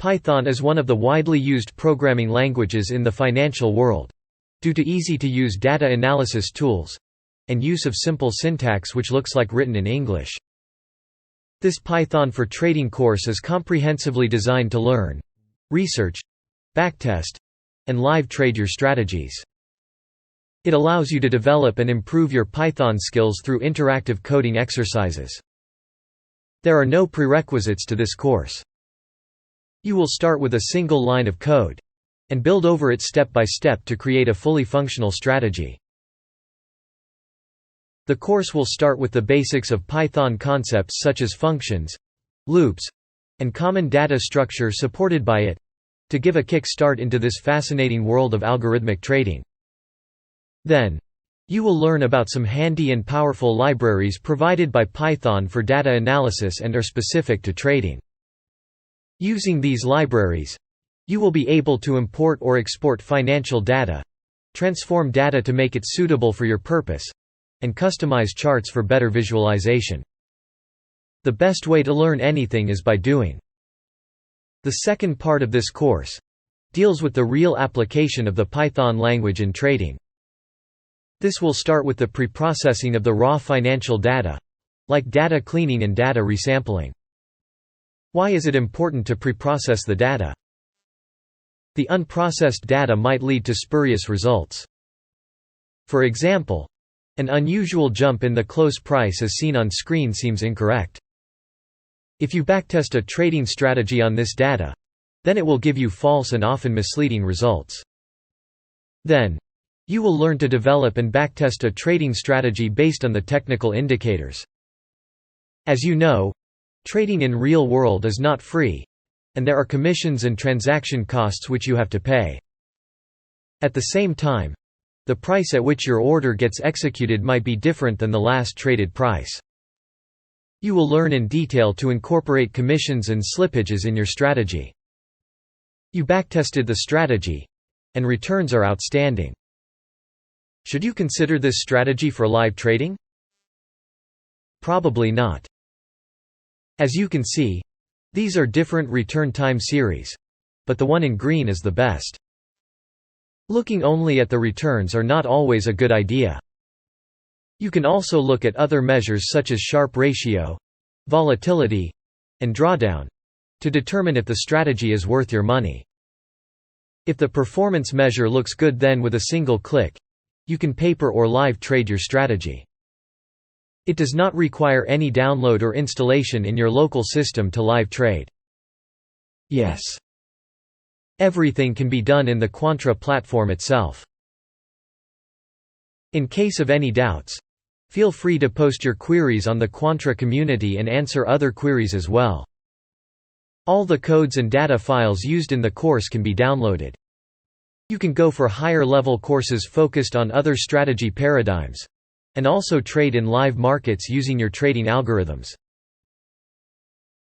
Python is one of the widely used programming languages in the financial world, due to easy-to-use data analysis tools, and use of simple syntax which looks like written in English. This Python for Trading course is comprehensively designed to learn, research, backtest, and live trade your strategies. It allows you to develop and improve your Python skills through interactive coding exercises. There are no prerequisites to this course. You will start with a single line of code, and build over it step by step to create a fully functional strategy. The course will start with the basics of Python concepts such as functions, loops, and common data structure supported by it, to give a kick start into this fascinating world of algorithmic trading. Then, you will learn about some handy and powerful libraries provided by Python for data analysis and are specific to trading. Using these libraries, you will be able to import or export financial data, transform data to make it suitable for your purpose, and customize charts for better visualization. The best way to learn anything is by doing. The second part of this course deals with the real application of the Python language in trading. This will start with the preprocessing of the raw financial data, like data cleaning and data resampling. Why is it important to preprocess the data? The unprocessed data might lead to spurious results. For example, an unusual jump in the close price as seen on screen seems incorrect. If you backtest a trading strategy on this data, then it will give you false and often misleading results. Then, you will learn to develop and backtest a trading strategy based on the technical indicators. As you know, trading in real world is not free, and there are commissions and transaction costs which you have to pay. At the same time, the price at which your order gets executed might be different than the last traded price. You will learn in detail to incorporate commissions and slippages in your strategy. You backtested the strategy, and returns are outstanding. Should you consider this strategy for live trading? Probably not. As you can see, these are different return time series, but the one in green is the best. Looking only at the returns are not always a good idea. You can also look at other measures such as Sharpe ratio, volatility, and drawdown, to determine if the strategy is worth your money. If the performance measure looks good, then with a single click, you can paper or live trade your strategy. It does not require any download or installation in your local system to live trade. Yes. Everything can be done in the Quantra platform itself. In case of any doubts, feel free to post your queries on the Quantra community and answer other queries as well. All the codes and data files used in the course can be downloaded. You can go for higher-level courses focused on other strategy paradigms, and also trade in live markets using your trading algorithms.